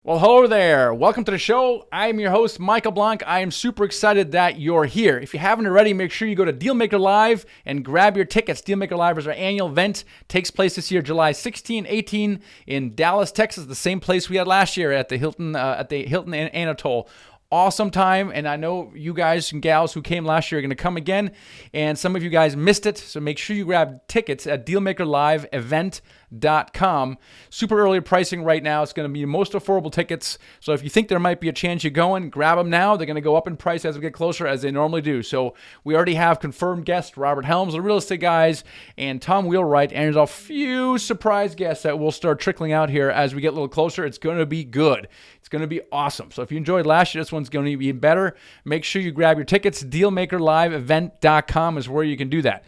Well, hello there. Welcome to the show. I'm your host, Michael Blanc. I am super excited that you're here. If you haven't already, make sure you go to Dealmaker Live and grab your tickets. Dealmaker Live is our annual event. Takes place this year, July 16, 18 in Dallas, Texas, the same place we had last year at the Hilton Anatole. Awesome time, and I know you guys and gals who came last year are going to come again, and some of you guys missed it, so make sure you grab tickets at dealmakerliveevent.com. Super early pricing right now. It's going to be the most affordable tickets, so if you think there might be a chance you're going, grab them now. They're going to go up in price as we get closer, as they normally do. So we already have confirmed guests, Robert Helms, the real estate guys, and Tom Wheelwright, and there's a few surprise guests that will start trickling out here as we get a little closer. It's going to be good. It's going to be awesome. So if you enjoyed last year, this one's going to be better. Make sure you grab your tickets. Dealmakerliveevent.com is where you can do that.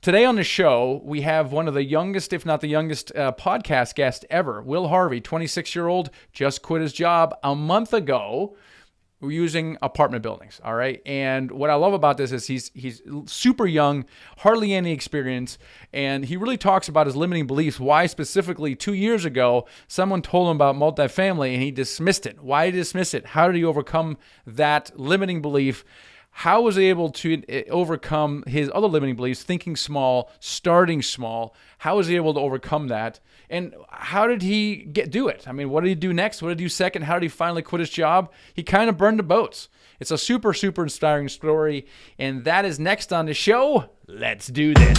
Today on the show, we have one of the youngest, if not the youngest, podcast guest ever, Will Harvey, 26-year-old, just quit his job a month ago. We're using apartment buildings, all right? And what I love about this is he's super young, hardly any experience, and he really talks about his limiting beliefs, why specifically 2 years ago someone told him about multifamily and he dismissed it. Why did he dismiss it? How did he overcome that limiting belief? How was he able to overcome his other limiting beliefs, thinking small, starting small? How was he able to overcome that? And how did he do it? I mean, what did he do next? What did he do second? How did he finally quit his job? He kind of burned the boats. It's a super, super inspiring story, and that is next on the show. Let's do this.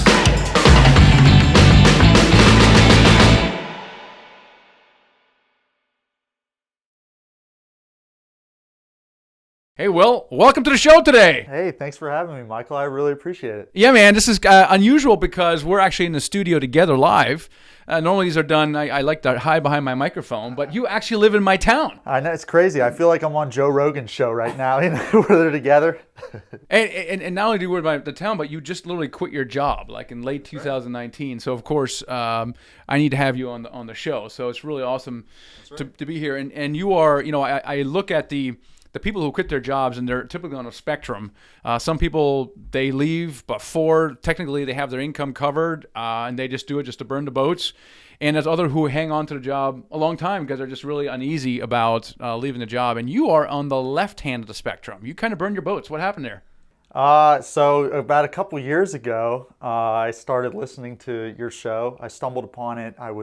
Hey, Will, welcome to the show today. Hey, thanks for having me, Michael. I really appreciate it. Yeah, man, this is unusual because we're actually in the studio together live. Normally these are done, I like to hide behind my microphone, but you actually live in my town. I know, it's crazy. I feel like I'm on Joe Rogan's show right now, where they're together. and not only do you live in the town, but you just literally quit your job, like in late 2019. So, of course, I need to have you on the show. So it's really awesome to be here. And you are, I look at the people who quit their jobs, and they're typically on a spectrum. Some people, they leave before technically they have their income covered, and they just do it just to burn the boats. And there's other who hang on to the job a long time because they're just really uneasy about leaving the job. And you are on the left hand of the spectrum. You kind of burned your boats. What happened there? So about a couple years ago, I started listening to your show. I stumbled upon it. I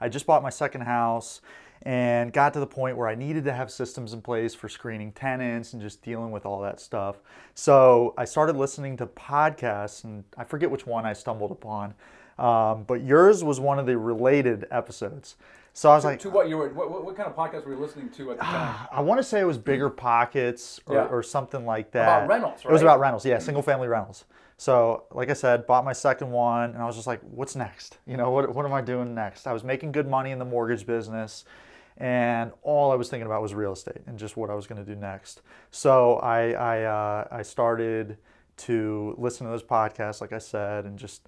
just bought my second house and got to the point where I needed to have systems in place for screening tenants and just dealing with all that stuff. So I started listening to podcasts, and I forget which one I stumbled upon, but yours was one of the related episodes. So I was like, to what you were, what kind of podcast were you listening to at the time? I want to say it was Bigger Pockets or something like that. About rentals, right? It was about rentals, yeah, single family rentals. So, like I said, bought my second one, and I was just like, what's next? What am I doing next? I was making good money in the mortgage business, and all I was thinking about was real estate and just what I was going to do next. So I started to listen to those podcasts, like I said, and just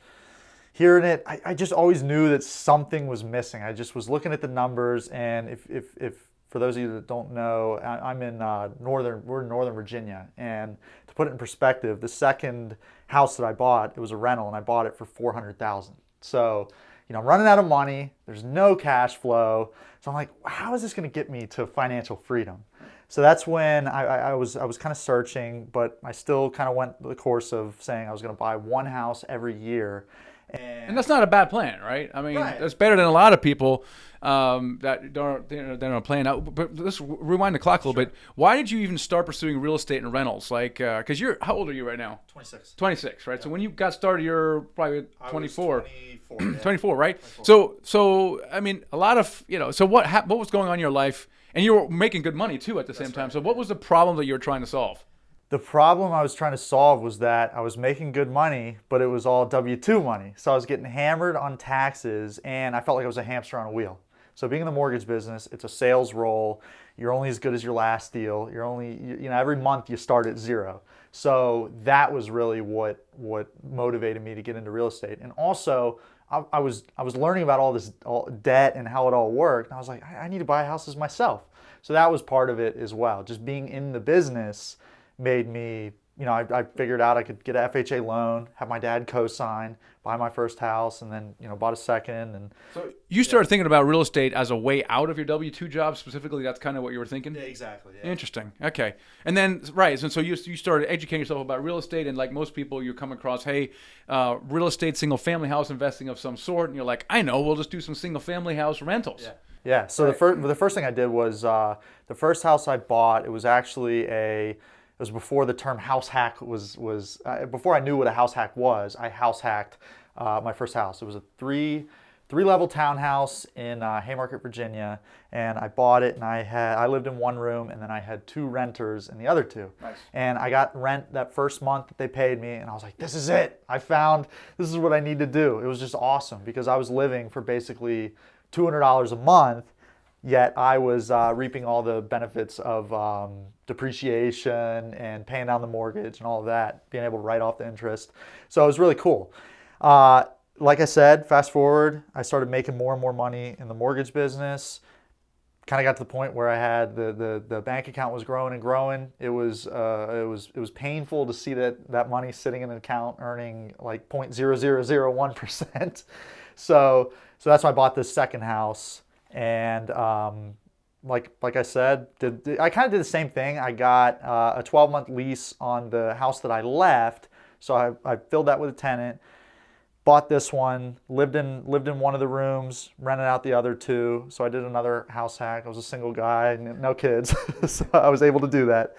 hearing it. I just always knew that something was missing. I just was looking at the numbers, and if for those of you that don't know, I'm in we're in Northern Virginia, and to put it in perspective, the second house that I bought, it was a rental, and I bought it for $400,000. So, I'm running out of money. There's no cash flow. So I'm like, how is this going to get me to financial freedom? So that's when I was kind of searching, but I still kind of went the course of saying I was going to buy one house every year. And that's not a bad plan, right? I mean, Right. That's better than a lot of people that don't plan out. But let's rewind the clock a little bit. Why did you even start pursuing real estate and rentals? Like, because how old are you right now? 26. 26, right? Yeah. So when you got started, you're probably 24. 24, yeah. 24, right? 24. So I mean, a lot of, so what was going on in your life? And you were making good money too at the same time. So what was the problem that you were trying to solve? The problem I was trying to solve was that I was making good money, but it was all W-2 money. So I was getting hammered on taxes, and I felt like I was a hamster on a wheel. So being in the mortgage business, it's a sales role. You're only as good as your last deal. You're only, every month you start at zero. So that was really what motivated me to get into real estate. And also, I was learning about all this debt and how it all worked. And I was like, I need to buy houses myself. So that was part of it as well. Just being in the business made me I figured out I could get an FHA loan, have my dad co-sign, buy my first house, and then, bought a second. And So you started thinking about real estate as a way out of your W-2 job specifically. That's kind of what you were thinking? yeah, exactly. Yeah. Interesting. Okay. And then, right. So you started educating yourself about real estate. And like most people, you come across, hey, real estate, single family house investing of some sort. And you're like, I know, we'll just do some single family house rentals. Yeah. Yeah. So the first thing I did was the first house I bought. It was actually it was before the term house hack was before I knew what a house hack was. I house hacked my first house. It was a three-level townhouse in Haymarket, Virginia, and I bought it. And I lived in one room, and then I had 2 renters in the other 2. Nice. And I got rent that first month that they paid me, and I was like, this is it. This is what I need to do. It was just awesome because I was living for basically $200 a month. Yet I was reaping all the benefits of depreciation and paying down the mortgage and all of that, being able to write off the interest. So it was really cool. Like I said, fast forward, I started making more and more money in the mortgage business. Kind of got to the point where I had the bank account was growing and growing. It was painful to see that money sitting in an account earning like 0.0001%. So that's why I bought this second house. And like I said, I kind of did the same thing. I got a 12-month lease on the house that I left, so I filled that with a tenant. Bought this one, lived in one of the rooms, rented out the other 2. So I did another house hack. I was a single guy, no kids, so I was able to do that.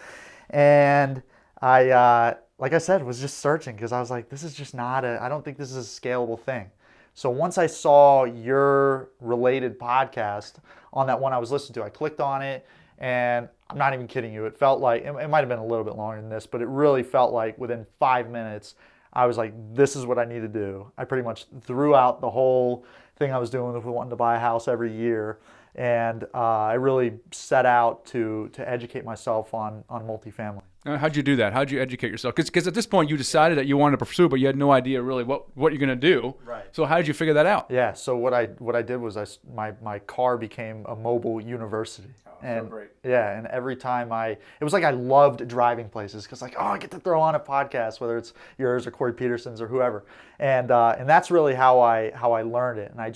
And I, like I said, was just searching because I was like, this is just I don't think this is a scalable thing. So once I saw your related podcast on that one I was listening to, I clicked on it, and I'm not even kidding you. It felt like, it might have been a little bit longer than this, but it really felt like within 5 minutes, I was like, this is what I need to do. I pretty much threw out the whole thing I was doing with wanting to buy a house every year. And I really set out to educate myself on multifamily. How'd you do that? How'd you educate yourself? Because at this point you decided that you wanted to pursue, but you had no idea really what you're going to do. Right. So how did you figure that out? Yeah. So what I did was my car became a mobile university. So great. Yeah, and every time it was like I loved driving places because like, oh, I get to throw on a podcast, whether it's yours or Corey Peterson's or whoever, and that's really how I learned it. And I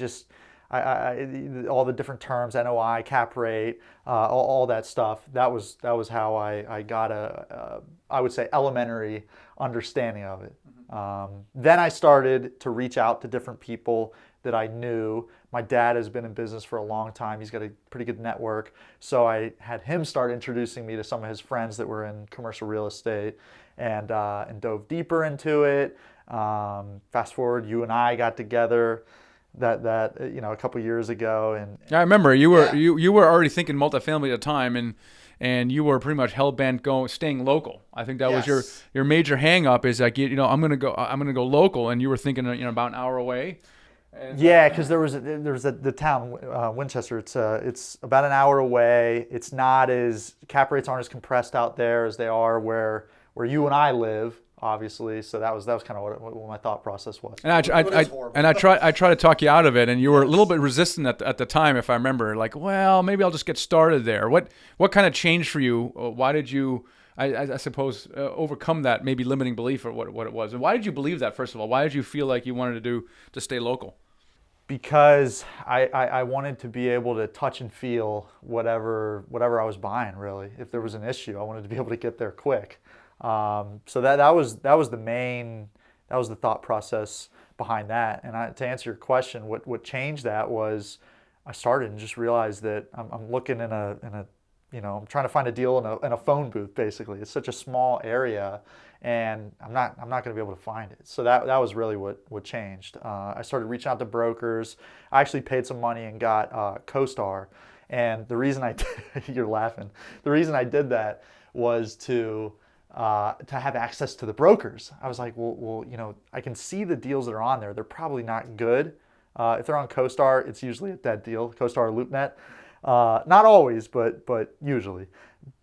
all the different terms, NOI, cap rate, all that stuff. That was how I got I would say elementary understanding of it. Then I started to reach out to different people that I knew. My dad has been in business for a long time. He's got a pretty good network. So I had him start introducing me to some of his friends that were in commercial real estate and dove deeper into it. Fast forward, you and I got together that a couple years ago. And I remember you were already thinking multifamily at the time, and you were pretty much hell bent staying local. I think that was your major hang up is like, I'm going to go local, and you were thinking about an hour away. Yeah, because there was the town Winchester. It's about an hour away. It's not as cap rates aren't as compressed out there as they are where you and I live, obviously. So that was kind of what my thought process was. And I tried to talk you out of it, and you were a little bit resistant at the time, if I remember. Like, well, maybe I'll just get started there. What kind of changed for you? Why did you? I suppose overcome that maybe limiting belief or what it was, and why did you believe that? First of all, why did you feel like you wanted to stay local? Because I wanted to be able to touch and feel whatever I was buying. Really, if there was an issue, I wanted to be able to get there quick. So that was the thought process behind that. And to answer your question, what changed that was I started and just realized that I'm looking in a I'm trying to find a deal in a phone booth. Basically, it's such a small area, and I'm not going to be able to find it. So that was really what changed. I started reaching out to brokers. I actually paid some money and got CoStar. And the reason you're laughing. The reason I did that was to have access to the brokers. I was like, well, I can see the deals that are on there. They're probably not good. If they're on CoStar, it's usually a dead deal. CoStar or LoopNet. Not always, but usually.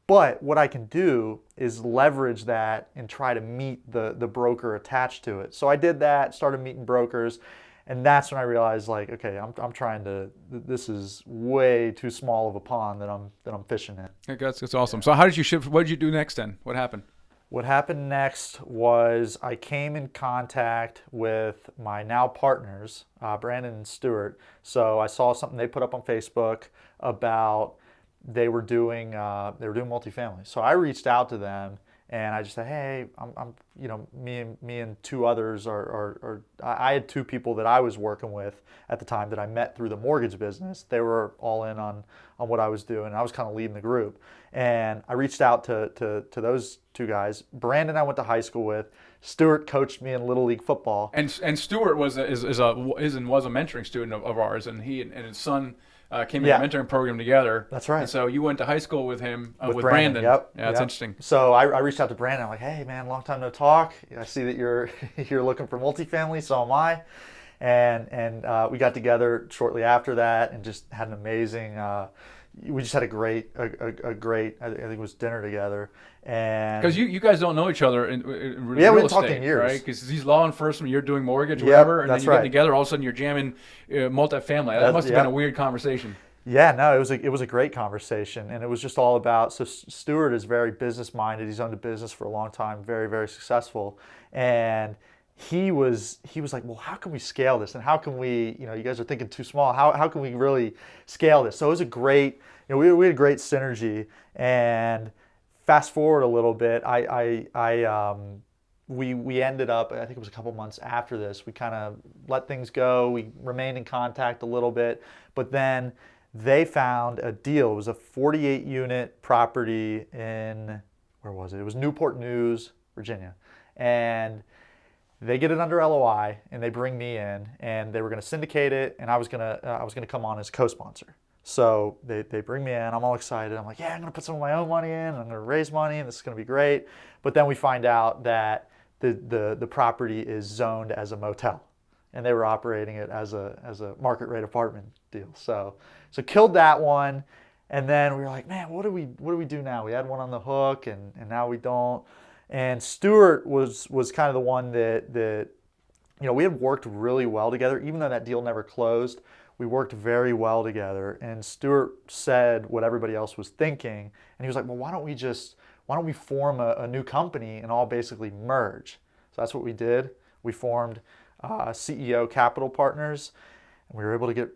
But what I can do is leverage that and try to meet the broker attached to it. So I did that, started meeting brokers, and that's when I realized, like, okay, I'm trying to. This is way too small of a pond that I'm fishing in. Okay, that's awesome. So how did you shift? What did you do next then? What happened? What happened next was I came in contact with my now partners, Brandon and Stuart. So I saw something they put up on Facebook about they were doing multifamily. So I reached out to them and I just said, hey, me and two others I had two people that I was working with at the time that I met through the mortgage business. They were all in on what I was doing. I was kind of leading the group. And I reached out to those two guys. Brandon I went to high school with. Stuart coached me in Little League football. And Stuart was a mentoring student of ours, and he and his son came in a mentoring program together. That's right. And so you went to high school with him, with Brandon. Yep. Yeah, that's interesting. So I reached out to Brandon. I'm like, hey man, long time no talk. I see that you're looking for multifamily. So am I. And we got together shortly after that and just had an amazing. We just had a great. I think it was dinner together. And because you guys don't know each other in we real haven't estate, talked in years, right? Because he's law enforcement, you're doing mortgage, whatever, and then you get together. All of a sudden, you're jamming multifamily. That must have been a weird conversation. Yeah, no, it was a great conversation, and it was just all about. So Stuart is very business minded. He's owned a business for a long time, very very successful, and he was like, well, how can we scale this, and how can we, you guys are thinking too small. How can we really scale this? So it was a great, we had a great synergy. And fast forward a little bit, we ended up, I think it was a couple months after this, we kind of let things go. We remained in contact a little bit, but then they found a deal. It was a 48 unit property in, where was it? It was Newport News, Virginia. And they get it under LOI and they bring me in and they were going to syndicate it, and I was going to come on as co-sponsor. So they bring me in, I'm all excited. I'm like, yeah, I'm going to put some of my own money in, I'm going to raise money, and this is going to be great. But then we find out that the property is zoned as a motel, and they were operating it as a market rate apartment deal. So killed that one, and then we were like, man, what do we do now? We had one on the hook, and now we don't. And Stuart was kind of the one that we had worked really well together, even though that deal never closed. We worked very well together, and Stuart said what everybody else was thinking, and he was like, well, why don't we form a new company and all basically merge? So that's what we did. We formed CEO Capital Partners, and we were able to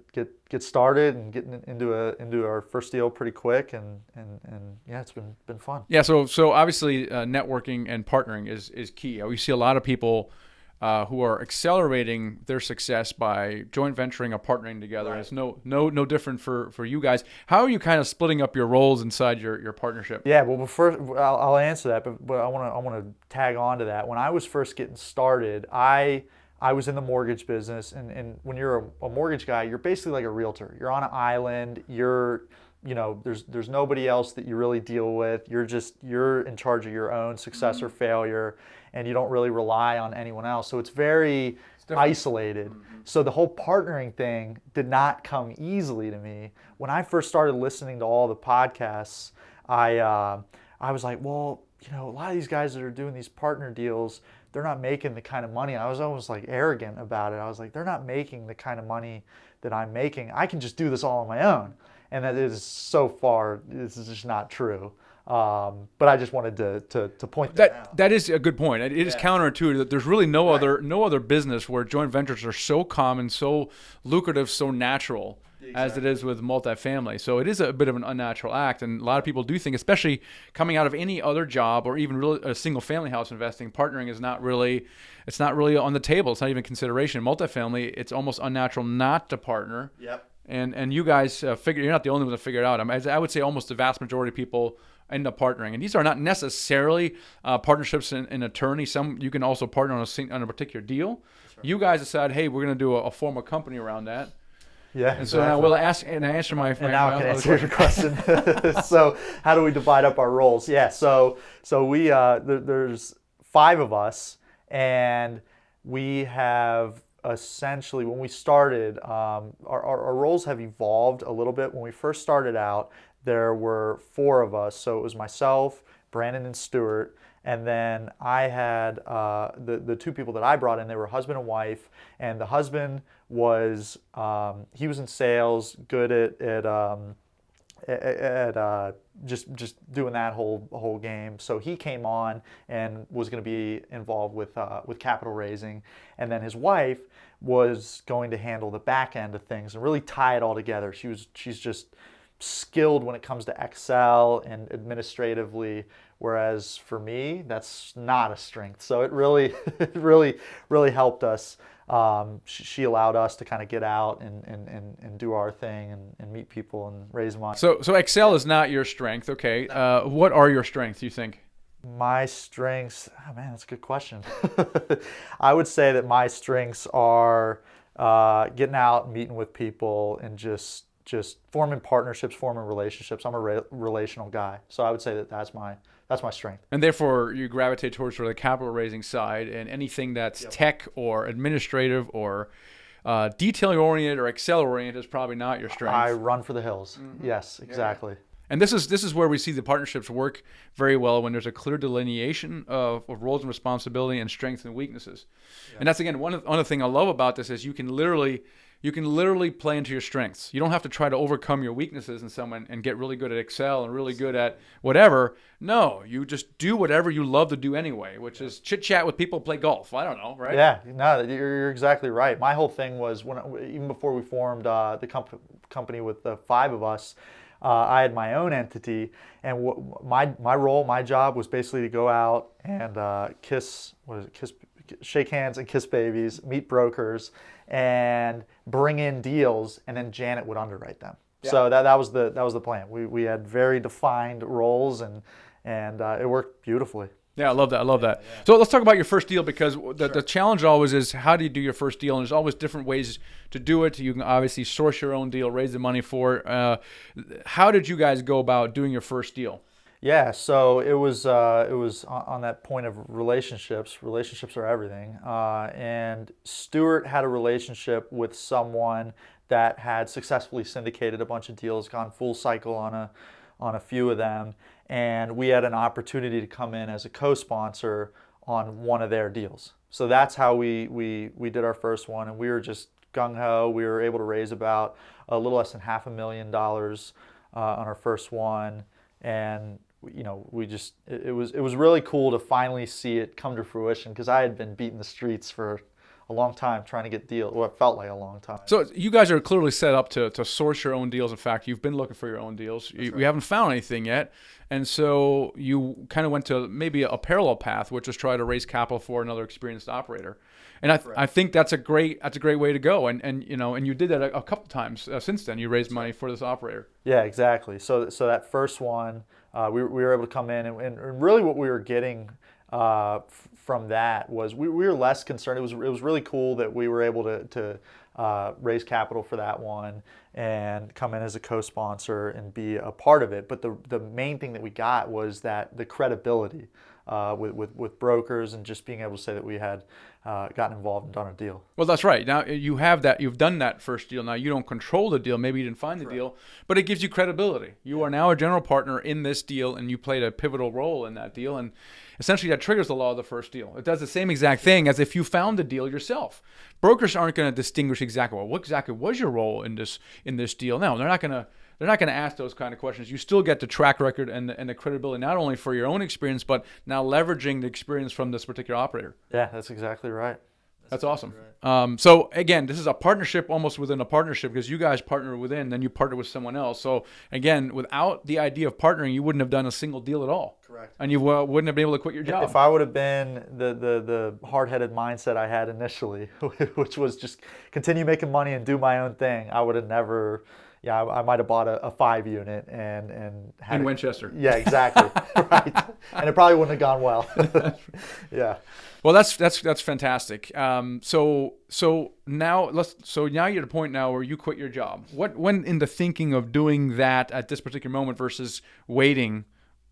get started and get into our first deal pretty quick, and yeah, it's been fun. Yeah, so obviously networking and partnering is key. We see a lot of people who are accelerating their success by joint venturing or partnering together. Right. It's no different for you guys. How are you kind of splitting up your roles inside your partnership? Yeah, well, first I'll answer that, but I want to tag on to that. When I was first getting started, I was in the mortgage business, and when you're a mortgage guy, you're basically like a realtor. You're on an island. There's nobody else that you really deal with. You're in charge of your own success or failure, and you don't really rely on anyone else. So it's very isolated. Mm-hmm. So the whole partnering thing did not come easily to me. When I first started listening to all the podcasts, I was like, well, a lot of these guys that are doing these partner deals, they're not making the kind of money. I was almost like arrogant about it. I was like, they're not making the kind of money that I'm making. I can just do this all on my own. And that is so far, this is just not true. But I just wanted to point that out. That is a good point. It is counterintuitive that there's really no other business where joint ventures are so common, so lucrative, so natural as it is with multifamily. So it is a bit of an unnatural act, and a lot of people do think, especially coming out of any other job or even really a single family house investing, partnering is not really on the table. It's not even consideration. Multifamily, it's almost unnatural not to partner. Yep. And you guys you're not the only ones that figure it out. I would say almost the vast majority of people end up partnering, and these are not necessarily partnerships in attorney. Some you can also partner on a particular deal. Right. You guys decide, hey, we're going to do a form of company around that. Yeah. And so now we'll answer my. And now I can answer your question. So how do we divide up our roles? Yeah. So we there's 5 of us, and we have. Essentially, when we started, our roles have evolved a little bit. When we first started out, there were 4 of us. So it was myself, Brandon, and Stuart. And then I had the 2 people that I brought in. They were husband and wife. And the husband was, he was in sales, good at at just doing that whole game. So he came on and was going to be involved with capital raising, and then his wife was going to handle the back end of things and really tie it all together. She's just skilled when it comes to Excel and administratively, whereas for me, that's not a strength. So it really, it really helped us. She allowed us to kind of get out and do our thing and meet people and raise money. So Excel is not your strength. Okay. What are your strengths, you think? My strengths, oh man, that's a good question. I would say that my strengths are getting out and meeting with people and just forming partnerships, forming relationships. I'm a relational guy, so I would say that that's my strength. And therefore, you gravitate towards sort of the capital raising side, and anything that's tech or administrative or detail oriented or Excel oriented is probably not your strength. I run for the hills. Yes, exactly. And this is where we see the partnerships work very well, when there's a clear delineation of roles and responsibility and strengths and weaknesses. And that's, again, one of the things I love about this is you can literally play into your strengths. You don't have to try to overcome your weaknesses in someone and get really good at Excel and really good at whatever. No, you just do whatever you love to do anyway, which is chit chat with people, play golf. I don't know, right? Yeah, no, you're exactly right. My whole thing was even before we formed the company with the 5 of us, I had my own entity, and my job was basically to go out and shake hands and kiss babies, meet brokers, and bring in deals, and then Janet would underwrite them. Yeah. So that was the plan. We had very defined roles, and it worked beautifully. Yeah, I love that. Yeah. So let's talk about your first deal, because the challenge always is, how do you do your first deal? And there's always different ways to do it. You can obviously source your own deal, raise the money for it. How did you guys go about doing your first deal? Yeah, so it was on that point of relationships. Relationships are everything. And Stuart had a relationship with someone that had successfully syndicated a bunch of deals, gone full cycle on a few of them, and we had an opportunity to come in as a co-sponsor on one of their deals. So that's how we did our first one, and we were just gung-ho. We were able to raise about a little less than $500,000 on our first one, and it was really cool to finally see it come to fruition, because I had been beating the streets for a long time trying to get deals. Well, it felt like a long time. So you guys are clearly set up to source your own deals. In fact, you've been looking for your own deals. You haven't found anything yet. And so you kind of went to maybe a parallel path, which was try to raise capital for another experienced operator. And I think that's a great way to go. And you did that a couple times since then. You raised money for this operator. Yeah, exactly. So that first one, we were able to come in, and really what we were getting from that was we were less concerned. It was really cool that we were able to raise capital for that one and come in as a co-sponsor and be a part of it. But the main thing that we got was that the credibility with brokers, and just being able to say that we had gotten involved and done a deal. Well, that's right. Now you have that. You've done that first deal. Now you don't control the deal. Maybe you didn't find the deal, but it gives you credibility. You are now a general partner in this deal, and you played a pivotal role in that deal. And essentially, that triggers the law of the first deal. It does the same exact thing as if you found the deal yourself. Brokers aren't going to distinguish exactly, well, what exactly was your role in this deal. No, they're not going to ask those kind of questions. You still get the track record and the credibility, not only for your own experience, but now leveraging the experience from this particular operator. Yeah, that's exactly right. That's awesome. Right. So again, this is a partnership almost within a partnership, because you guys partner within, then you partner with someone else. So again, without the idea of partnering, you wouldn't have done a single deal at all. Correct. And you wouldn't have been able to quit your job. If I would have been the hard-headed mindset I had initially, which was just continue making money and do my own thing, I would have never. Yeah, I might have bought a 5 unit and had in Winchester. Yeah, exactly. Right, and it probably wouldn't have gone well. Yeah. Well, that's fantastic. So now you're at a point now where you quit your job. What went into thinking of doing that at this particular moment versus waiting?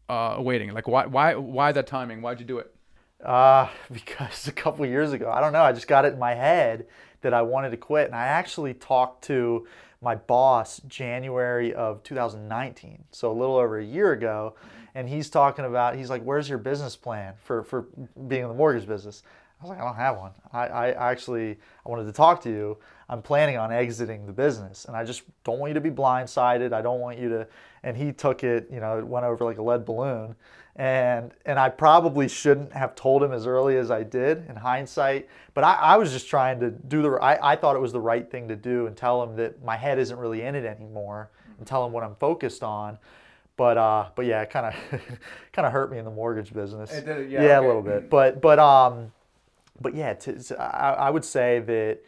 Like why that timing? Why'd you do it? Because a couple of years ago, I don't know. I just got it in my head that I wanted to quit, and I actually talked to my boss January of 2019, so a little over a year ago, and he's like, where's your business plan for being in the mortgage business? I was like, I don't have one. I wanted to talk to you. I'm planning on exiting the business, and I just don't want you to be blindsided. I don't want you to, and he took it, it went over like a lead balloon. And I probably shouldn't have told him as early as I did in hindsight, but I was just trying to I thought it was the right thing to do and tell him that my head isn't really in it anymore and tell him what I'm focused on. But yeah, it kind of hurt me in the mortgage business. It did, yeah, okay. A little bit. But yeah, I would say that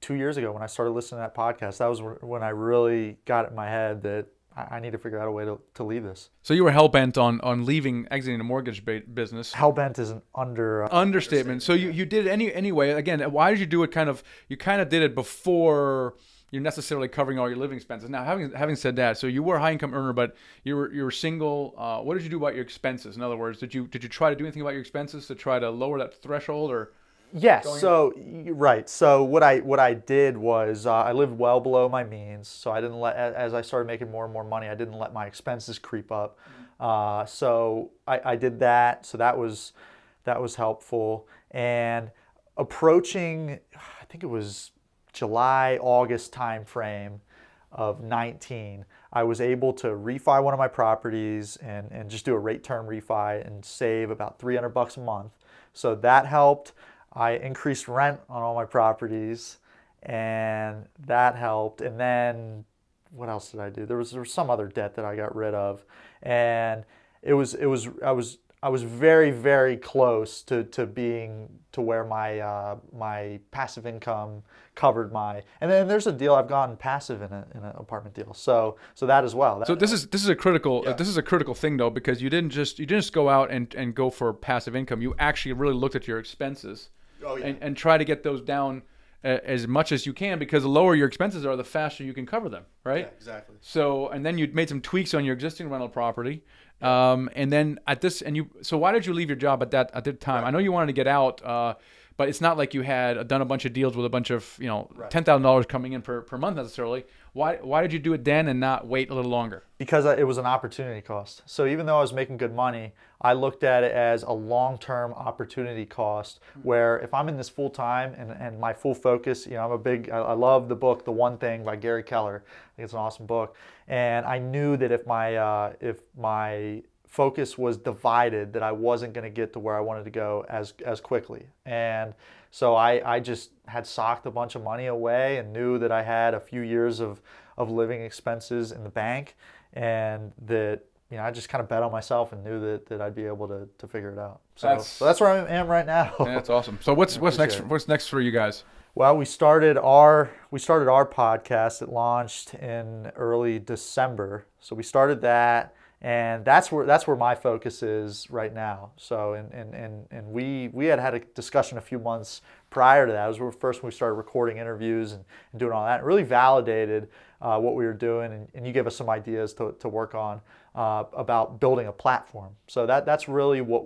2 years ago when I started listening to that podcast, that was when I really got it in my head that I need to figure out a way to leave this. So you were hell-bent on exiting the mortgage business. Hell-bent is an understatement. So you did it anyway. Again, why did you do it you kind of did it before you're necessarily covering all your living expenses. Now, having said that, so you were a high-income earner, but you were single. What did you do about your expenses? In other words, did you try to do anything about your expenses to try to lower that threshold, or? Yes. So right. So what I did was I lived well below my means. So I didn't as I started making more and more money, I didn't let my expenses creep up. So I did that. So that was helpful. And approaching, I think it was July, August timeframe of 19, I was able to refi one of my properties and just do a rate term refi and save about $300 a month. So that helped. I increased rent on all my properties, and that helped. And then what else did I do? There was some other debt that I got rid of, and I was very, very close to being to where my passive income covered my. And then there's a deal I've gotten passive in an apartment deal, so that as well. So this is a critical thing though, because you didn't just go out and go for passive income. You actually really looked at your expenses. Oh, yeah. And try to get those down as much as you can, because the lower your expenses are, the faster you can cover them, right? Yeah, exactly. So, and then you made some tweaks on your existing rental property, and then so why did you leave your job at that time? Right. I know you wanted to get out, but it's not like you had done a bunch of deals with a bunch of $10,000 coming in per month necessarily. Why did you do it then and not wait a little longer? Because it was an opportunity cost. So even though I was making good money, I looked at it as a long-term opportunity cost, where if I'm in this full time and my full focus, I love the book The One Thing by Gary Keller. I think it's an awesome book. And I knew that if my focus was divided, that I wasn't going to get to where I wanted to go as quickly. And so I just had socked a bunch of money away and knew that I had a few years of living expenses in the bank, and that I just kind of bet on myself and knew that I'd be able to figure it out. So that's where I am right now. Yeah, that's awesome. So what's next? What's next for you guys? Well, we started our podcast. It launched in early December. So we started that. And that's where my focus is right now. So and we had a discussion a few months prior to that. It was first when we started recording interviews and doing all that. It really validated what we were doing, and you gave us some ideas to work on about building a platform. So that's really what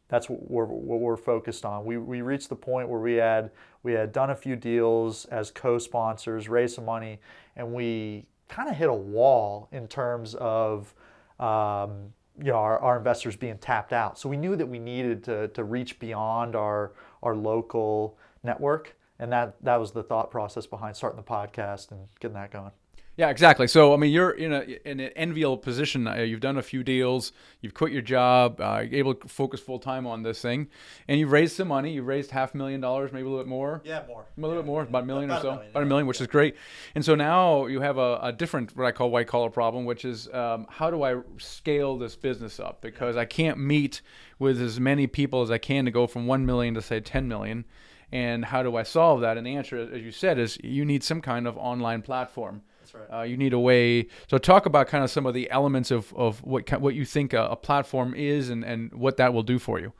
that's what we're focused on. We reached the point where we had done a few deals as co-sponsors, raised some money, and we kind of hit a wall in terms of our investors being tapped out. So we knew that we needed to reach beyond our local network, and that was the thought process behind starting the podcast and getting that going. Yeah, exactly. So, I mean, you're in an enviable position. You've done a few deals. You've quit your job. You're able to focus full time on this thing, and you've raised some money. You've raised $500,000, maybe a little bit more. Yeah, more. A little bit more, about $1 million or so. About $1 million, which is great. And so now you have a different, what I call white collar problem, which is how do I scale this business up? Because I can't meet with as many people as I can to go from 1 million to say 10 million. And how do I solve that? And the answer, as you said, is you need some kind of online platform. That's right. You need a way. So talk about kind of some of the elements of what you think a platform is and what that will do for you.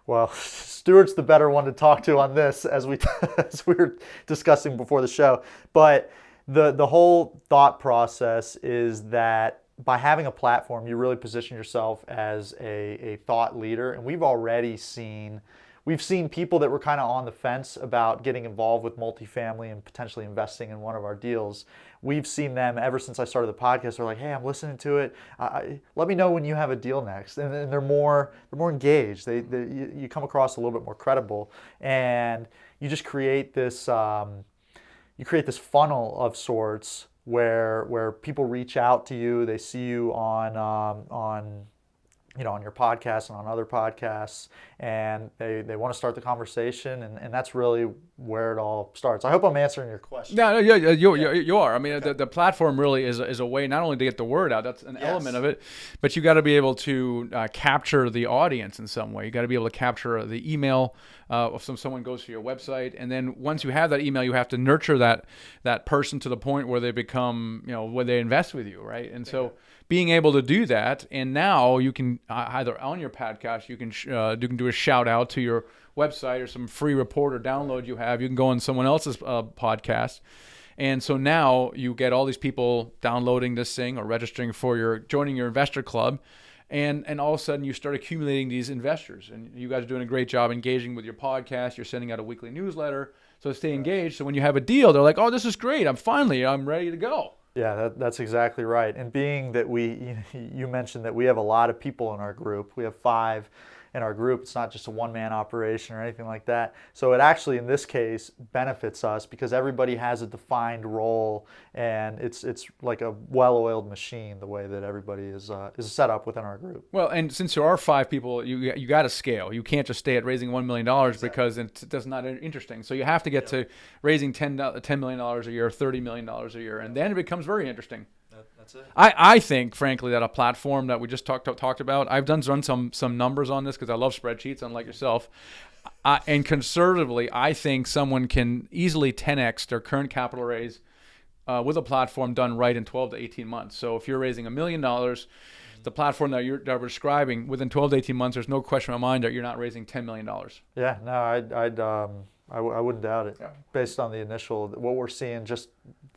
Well, Stuart's the better one to talk to on this, as we were discussing before the show. But the whole thought process is that by having a platform, you really position yourself as a thought leader. And we've seen people that were kind of on the fence about getting involved with multifamily and potentially investing in one of our deals. We've seen them ever since I started the podcast. They're like, "Hey, I'm listening to it. Let me know when you have a deal next." And they're more engaged. You come across a little bit more credible, and you just create this funnel of sorts where people reach out to you, they see you on on your podcast and on other podcasts, and they want to start the conversation, and that's really where it all starts. I hope I'm answering your question. No, yeah, you are. I mean, the platform really is a way not only to get the word out, that's an element of it, but you got to be able to capture the audience in some way. You got to be able to capture the email if someone goes to your website, and then once you have that email, you have to nurture that person to the point where they become, where they invest with you, right? And so being able to do that, and now you can either on your podcast, you can do a shout out to your website or some free report or download you have. You can go on someone else's podcast, and so now you get all these people downloading this thing or registering for joining your investor club, and all of a sudden you start accumulating these investors. And you guys are doing a great job engaging with your podcast. You're sending out a weekly newsletter, so stay engaged. So when you have a deal, they're like, "Oh, this is great! I'm ready to go." Yeah, that's exactly right. And being that you mentioned that we have a lot of people in our group. We have 5 in our group. It's not just a one-man operation or anything like that. So it actually, in this case, benefits us because everybody has a defined role, and it's like a well-oiled machine the way that everybody is set up within our group. Well, and since there are 5 people, you got to scale. You can't just stay at raising $1 million because that's not interesting. So you have to get to raising $10 million a year, $30 million a year, and then it becomes very interesting. That's it. I think, frankly, that a platform that we just talked about, I've run some numbers on this because I love spreadsheets, unlike yourself. And conservatively, I think someone can easily 10x their current capital raise with a platform done right in 12 to 18 months. So if you're raising $1 million, the platform that you're describing, within 12 to 18 months, there's no question in my mind that you're not raising $10 million. Yeah, no, I wouldn't doubt it. Yeah. Based on the initial, what we're seeing just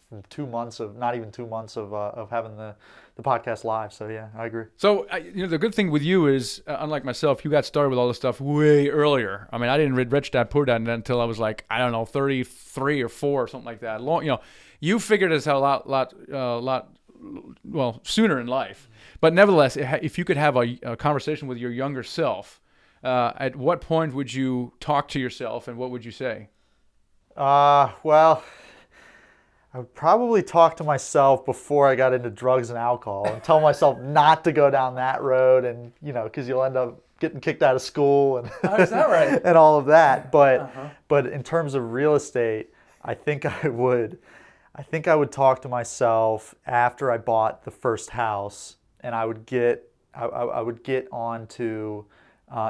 from 2 months of, not even 2 months of having the podcast live. So yeah, I agree. So the good thing with you is, unlike myself, you got started with all this stuff way earlier. I mean, I didn't read Rich Dad Poor Dad until I was like, I don't know, 33 or 4 or something like that. You figured this out a lot sooner in life. But nevertheless, if you could have a conversation with your younger self, at what point would you talk to yourself, and what would you say? Well, I would probably talk to myself before I got into drugs and alcohol and tell myself not to go down that road, and because you'll end up getting kicked out of school and is that right? and all of that. But in terms of real estate, I think I would talk to myself after I bought the first house, and I would get on to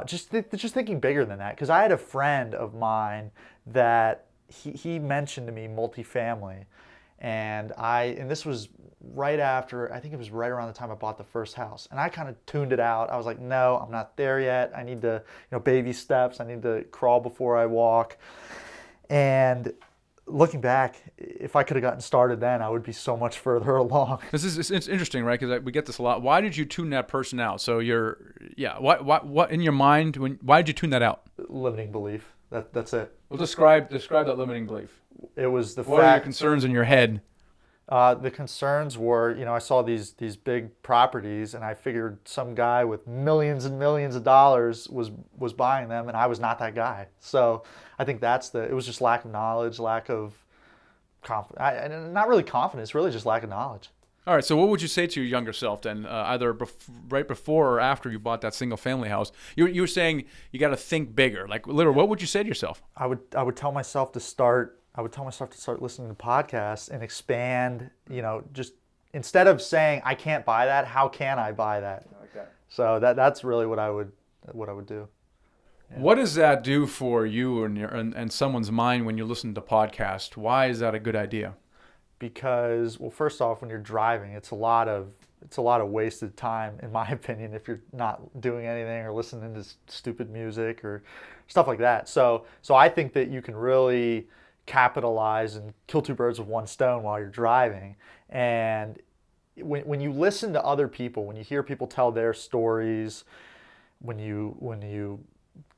just thinking bigger than that, because I had a friend of mine that he mentioned to me multifamily. And this was right after, I think it was right around the time I bought the first house. And I kind of tuned it out. I was like, no, I'm not there yet. I need to, baby steps. I need to crawl before I walk. And looking back, if I could have gotten started then, I would be so much further along. It's interesting, right? Because we get this a lot. Why did you tune that person out? So what in your mind, why did you tune that out? Limiting belief. That's it. Well, describe that limiting belief. It was the What are your concerns in your head? The concerns were, I saw these big properties, and I figured some guy with millions and millions of dollars was buying them, and I was not that guy. So I think it was just lack of knowledge, lack of confidence. Not really confidence, really just lack of knowledge. All right, so what would you say to your younger self then, either right before or after you bought that single family house? You were saying you got to think bigger. Like, literally, what would you say to yourself? I would tell myself to start listening to podcasts and expand, just instead of saying I can't buy that, how can I buy that? Okay. So that's really what I would do. Yeah. What does that do for you and someone's mind when you listen to podcasts? Why is that a good idea? Because, well, first off, when you're driving, it's a lot of wasted time, in my opinion, if you're not doing anything or listening to stupid music or stuff like that. So I think that you can really capitalize and kill 2 birds with 1 stone while you're driving. And when you listen to other people, when you hear people tell their stories, when you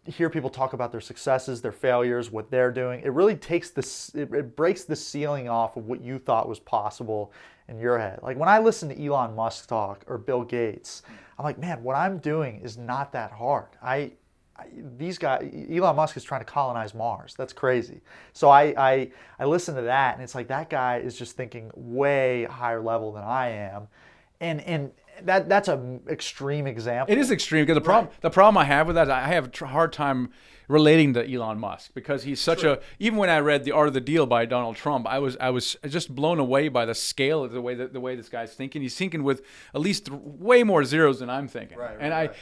hear people talk about their successes, their failures, what they're doing, it really it breaks the ceiling off of what you thought was possible in your head. Like when I listen to Elon Musk talk or Bill Gates, I'm like, man, what I'm doing is not that hard. I these guys, Elon Musk is trying to colonize Mars. That's crazy. So I listen to that, and it's like that guy is just thinking way higher level than I am, and that's an extreme example. It is extreme because the problem I have with that is I have a hard time relating to Elon Musk because he's such a. Even when I read The Art of the Deal by Donald Trump, I was just blown away by the scale of the way this guy's thinking. He's thinking with at least way more zeros than I'm thinking.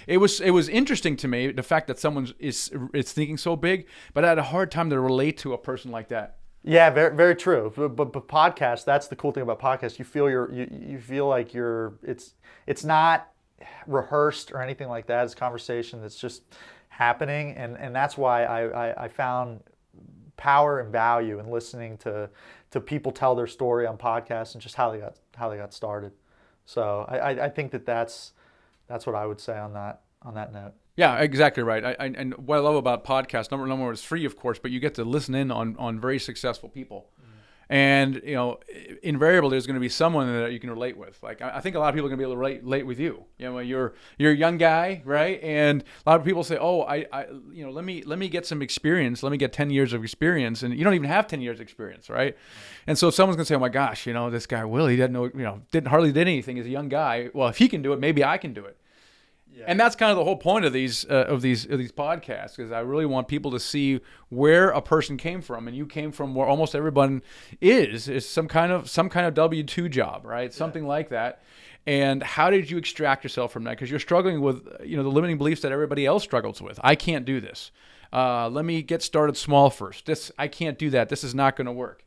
It was interesting to me the fact that someone is thinking so big, but I had a hard time to relate to a person like that. Yeah, very, very true. But podcasts, that's the cool thing about podcasts. You feel you feel like it's not rehearsed or anything like that. It's a conversation that's just happening, and that's why I found power and value in listening to people tell their story on podcasts and just how they got started. So I think that's what I would say on that note. Yeah, exactly right. And what I love about podcasts, number one, it's free, of course, but you get to listen in on very successful people. And, invariably, there's going to be someone that you can relate with. Like, I think a lot of people are going to be able to relate with you. You're a young guy, right? And a lot of people say, oh, let me get some experience. Let me get 10 years of experience. And you don't even have 10 years experience, right? And so someone's going to say, oh my gosh, this guy Will, he hardly did anything as a young guy. Well, if he can do it, maybe I can do it. Yeah. And that's kind of the whole point of these podcasts, because I really want people to see where a person came from, and you came from where almost everyone is some kind of W-2 job, right? Something like that. And how did you extract yourself from that? Because you're struggling with the limiting beliefs that everybody else struggles with. I can't do this. Let me get started small first. I can't do that. This is not going to work.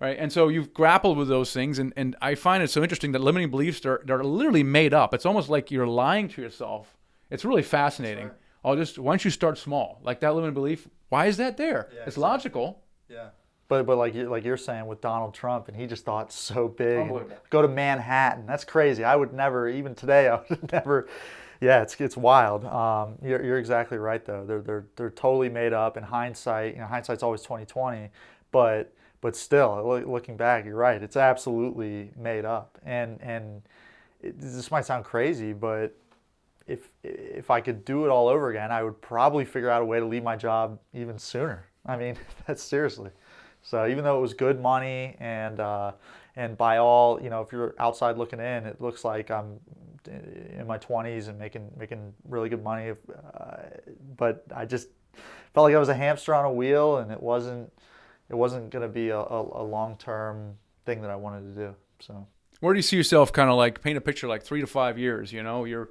Right. And so you've grappled with those things, and I find it so interesting that limiting beliefs they're literally made up. It's almost like you're lying to yourself. It's really fascinating. Right. Once you start small, like that limiting belief, why is that there? Yeah, it's logical. Yeah. But like you're saying with Donald Trump, and he just thought so big. Go to Manhattan. That's crazy. I would never, even today, I would never. Yeah, it's wild. You're exactly right though. They're totally made up. In hindsight, hindsight's always 20/20, but still, looking back, you're right. It's absolutely made up. And this might sound crazy, but if I could do it all over again, I would probably figure out a way to leave my job even sooner. I mean, that's seriously. So even though it was good money and by all, if you're outside looking in, it looks like I'm in my 20s and making really good money. But I just felt like I was a hamster on a wheel, and it wasn't going to be a long-term thing that I wanted to do. So where do you see yourself, kind of like paint a picture, like 3 to 5 years? You're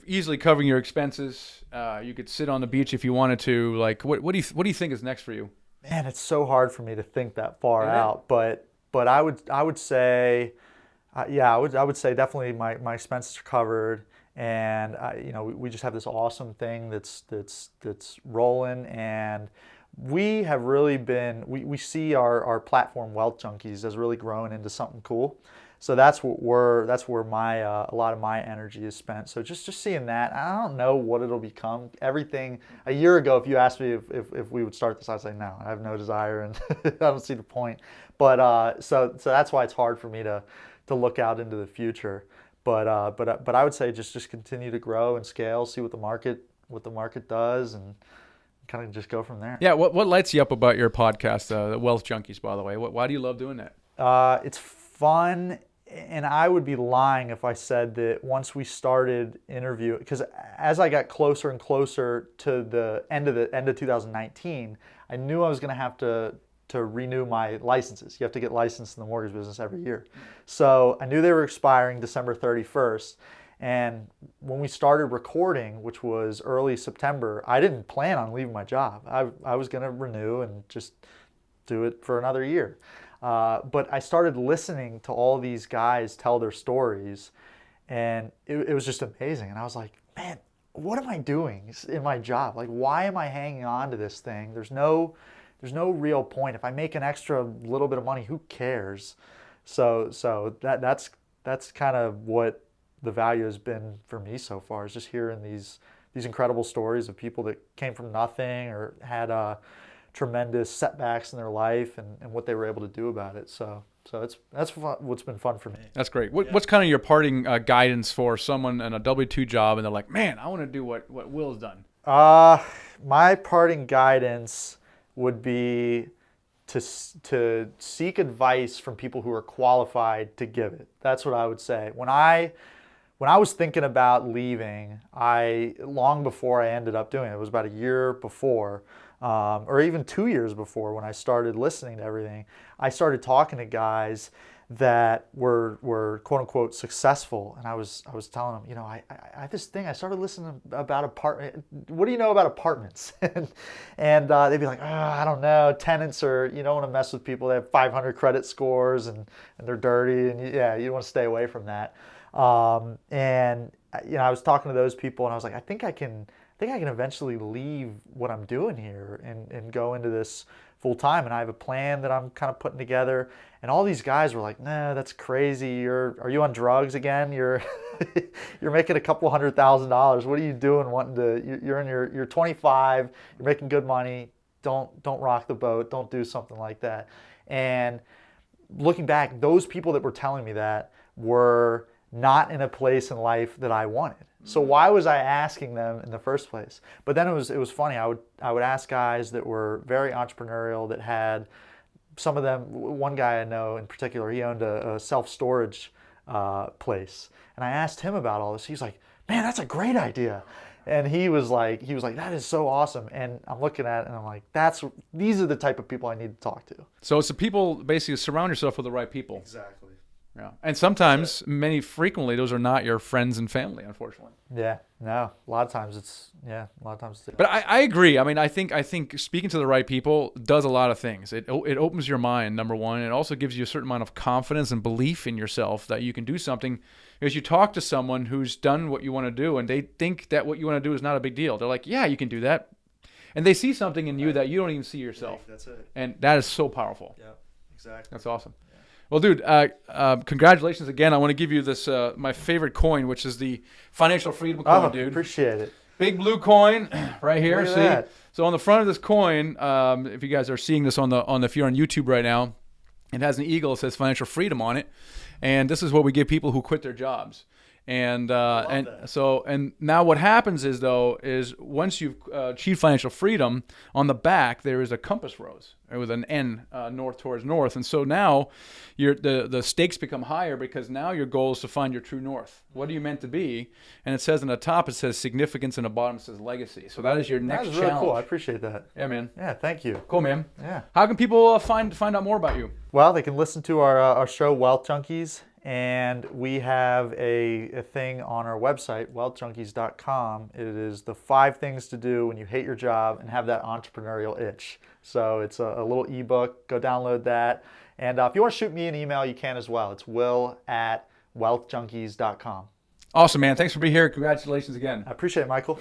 easily covering your expenses. You could sit on the beach if you wanted to. Like, what do you think is next for you? Man, it's so hard for me to think that far out. But I would say, I would say definitely my expenses are covered, and we just have this awesome thing that's rolling, and we have really been, we see our platform Wealth Junkies as really growing into something cool. So that's where my a lot of my energy is spent. So just seeing that, I don't know what it'll become. Everything a year ago, if you asked me if we would start this, I'd say no. I have no desire, and I don't see the point. But so that's why it's hard for me to look out into the future. But I would say just continue to grow and scale, see what the market does, and kind of just go from there. Yeah. What lights you up about your podcast, the Wealth Junkies, by the way? Why do you love doing that? It's fun, and I would be lying if I said that once we started interviewing, because as I got closer and closer to the end of 2019, I knew I was going to have to renew my licenses. You have to get licensed in the mortgage business every year. So I knew they were expiring December 31st. And when we started recording, which was early September, I didn't plan on leaving my job. I was going to renew and just do it for another year. But I started listening to all these guys tell their stories, and it was just amazing. And I was like, man, what am I doing in my job? Like, why am I hanging on to this thing? There's no real point. If I make an extra little bit of money, who cares? So that's kind of what the value has been for me so far, is just hearing these incredible stories of people that came from nothing or had tremendous setbacks in their life and what they were able to do about it. So that's what's been fun for me. That's great. What's kind of your parting guidance for someone in a W-2 job, and they're like, man, I want to do what Will's done? My parting guidance would be to seek advice from people who are qualified to give it. That's what I would say. When I was thinking about leaving, long before I ended up doing it, it was about a year before, or even 2 years before when I started listening to everything, I started talking to guys that were quote unquote successful, and I was telling them, I have this thing. I started listening about apartment. What do you know about apartments? and they'd be like, I don't know. Tenants are, you don't want to mess with people. They have 500 credit scores and they're dirty, and you want to stay away from that. And I was talking to those people, and I was like, I think I can eventually leave what I'm doing here and go into this full time. And I have a plan that I'm kind of putting together. And all these guys were like, "No, that's crazy. Are you on drugs again? You're making a couple $100,000. What are you doing? You're 25. You're making good money. Don't rock the boat. Don't do something like that." And looking back, those people that were telling me that were not in a place in life that I wanted. So why was I asking them in the first place? But then it was funny. I would ask guys that were very entrepreneurial, that had, some of them, one guy I know in particular, he owned a self-storage place. And I asked him about all this. He's like, "Man, that's a great idea." And he was like, "That is so awesome." And I'm looking at it and I'm like, these are the type of people I need to talk to. So it's the people, basically surround yourself with the right people. Exactly. Yeah. And sometimes, frequently, those are not your friends and family, unfortunately. Yeah, no. A lot of times it's. But I agree. I mean, I think speaking to the right people does a lot of things. It opens your mind, number one. It also gives you a certain amount of confidence and belief in yourself that you can do something. Because you talk to someone who's done what you want to do, and they think that what you want to do is not a big deal. They're like, "Yeah, you can do that," and they see something in you that you don't even see yourself. Yeah, that's it. And that is so powerful. Yeah, exactly. That's awesome. Well, dude, congratulations again. I want to give you this, my favorite coin, which is the financial freedom coin, dude. Appreciate it. Big blue coin right here. Look at See? that. So on the front of this coin, if you guys are seeing this if you're on YouTube right now, it has an eagle. It says financial freedom on it. And this is what we give people who quit their jobs. And now what happens is once you've achieved financial freedom, on the back there is a compass rose with an N, north towards north. And so now the stakes become higher, because now your goal is to find your true north. What are you meant to be? And it says on the top, it says significance, and the bottom it says legacy. So that is your next challenge. That is really cool. I appreciate that. Yeah, man. Yeah, thank you. Cool, man. Yeah. How can people find out more about you? Well, they can listen to our show, Wealth Junkies. And we have a thing on our website, wealthjunkies.com. It is the 5 things to do when you hate your job and have that entrepreneurial itch. So it's a little ebook. Go download that. And if you want to shoot me an email, you can as well. It's will@wealthjunkies.com. Awesome, man. Thanks for being here. Congratulations again. I appreciate it, Michael.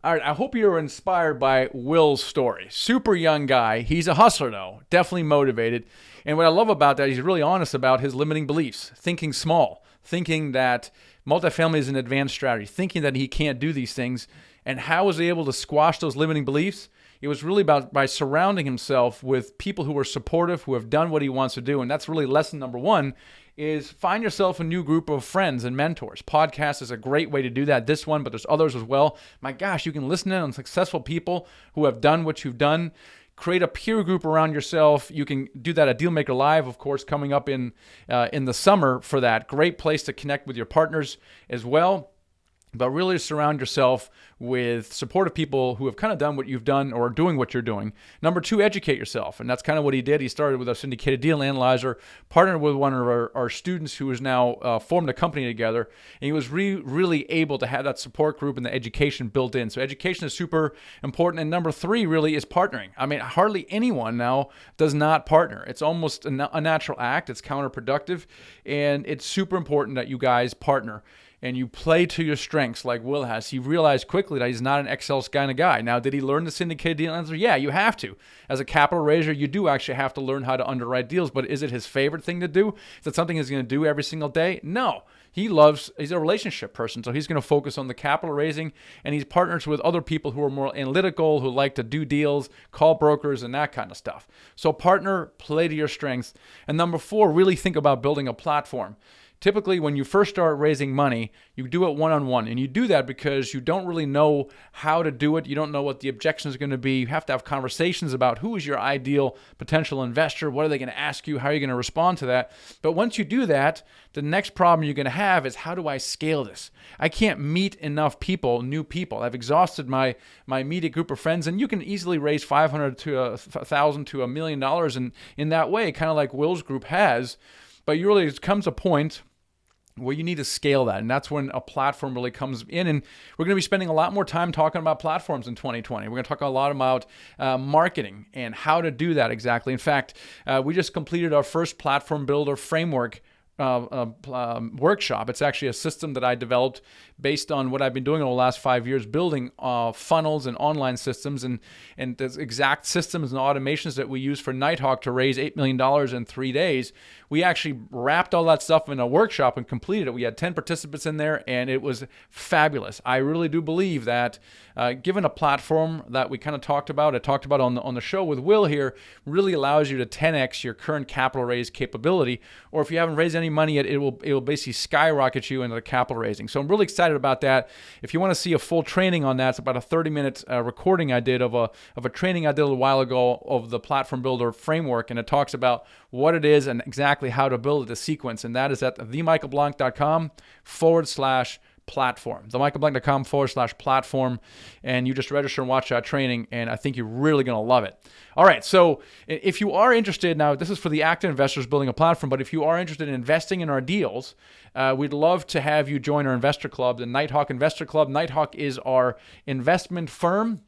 All right, I hope you were inspired by Will's story. Super young guy. He's a hustler, though. Definitely motivated. And what I love about that, he's really honest about his limiting beliefs. Thinking small. Thinking that multifamily is an advanced strategy. Thinking that he can't do these things. And how was he able to squash those limiting beliefs? It was really by surrounding himself with people who are supportive, who have done what he wants to do. And that's really lesson number 1, is find yourself a new group of friends and mentors. Podcast is a great way to do that. This one, but there's others as well. My gosh, you can listen in on successful people who have done what you've done. Create a peer group around yourself. You can do that at Dealmaker Live, of course, coming up in the summer for that. Great place to connect with your partners as well. But really surround yourself with supportive people who have kind of done what you've done or are doing what you're doing. Number 2, educate yourself. And that's kind of what he did. He started with a syndicated deal analyzer, partnered with one of our students who has now formed a company together. And he was really able to have that support group and the education built in. So education is super important. And number 3 really is partnering. I mean, hardly anyone now does not partner. It's almost a natural act. It's counterproductive. And it's super important that you guys partner. And you play to your strengths like Will has. He realized quickly that he's not an Excel kind of guy. Now, did he learn the syndicated deal analyzer? Yeah, you have to. As a capital raiser, you do actually have to learn how to underwrite deals. But is it his favorite thing to do? Is it something he's going to do every single day? No. He's a relationship person, so he's going to focus on the capital raising, and he's partners with other people who are more analytical, who like to do deals, call brokers, and that kind of stuff. So partner, play to your strengths. And number 4, really think about building a platform. typically when you first start raising money, you do it one-on-one. And you do that because you don't really know how to do it. You don't know what the objection is going to be. You have to have conversations about who is your ideal potential investor. What are they going to ask you? How are you going to respond to that? But once you do that, the next problem you're going to have is, how do I scale this? I can't meet enough people, new people. I've exhausted my immediate group of friends, and you can easily raise $500 to $1,000 to $1 million in that way, kind of like Will's group has. But you really, it comes a point where you need to scale that. And that's when a platform really comes in. And we're going to be spending a lot more time talking about platforms in 2020. We're going to talk a lot about marketing and how to do that exactly. In fact, we just completed our first platform builder framework workshop. It's actually a system that I developed based on what I've been doing over the last 5 years, building funnels and online systems, and the exact systems and automations that we use for Nighthawk to raise $8 million in 3 days. We actually wrapped all that stuff in a workshop and completed it. We had 10 participants in there, and it was fabulous. I really do believe that given a platform that we kind of talked about, I talked about on the show with Will here, really allows you to 10x your current capital raise capability. Or if you haven't raised any money yet, it will basically skyrocket you into the capital raising. So I'm really excited about that. If you want to see a full training on that, it's about a 30-minute recording I did of a training I did a little while ago of the platform builder framework, and it talks about what it is and exactly how to build it, the sequence. And that is at themichaelblank.com/platform. themichaelblank.com/platform. And you just register and watch that training, and I think you're really going to love it. All right, so if you are interested, now this is for the active investors building a platform, but if you are interested in investing in our deals, we'd love to have you join our investor club, the Nighthawk Investor Club. Nighthawk is our investment firm.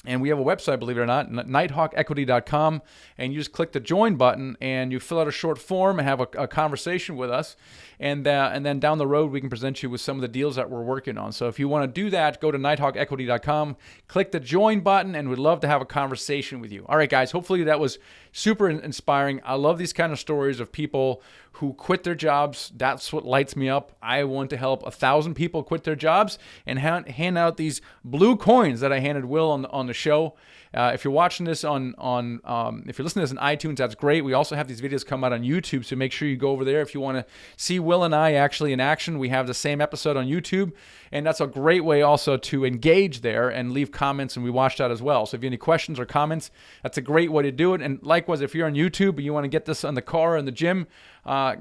And we have a website, believe it or not, nighthawkequity.com, and you just click the join button and you fill out a short form and have a conversation with us. And then down the road, we can present you with some of the deals that we're working on. So if you want to do that, go to nighthawkequity.com, click the join button, and we'd love to have a conversation with you. All right, guys, hopefully that was super inspiring. I love these kind of stories of people who quit their jobs. That's what lights me up. I want to help 1,000 people quit their jobs and hand out these blue coins that I handed Will on the show. If you're watching this if you're listening to this on iTunes, that's great. We also have these videos come out on YouTube, so make sure you go over there if you want to see Will and I actually in action. We have the same episode on YouTube, and that's a great way also to engage there and leave comments, and we watch that as well. So if you have any questions or comments, that's a great way to do it. And likewise, if you're on YouTube and you want to get this on the car or in the gym,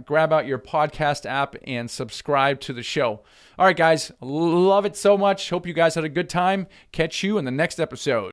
grab out your podcast app and subscribe to the show. All right, guys, love it so much. Hope you guys had a good time. Catch you in the next episode.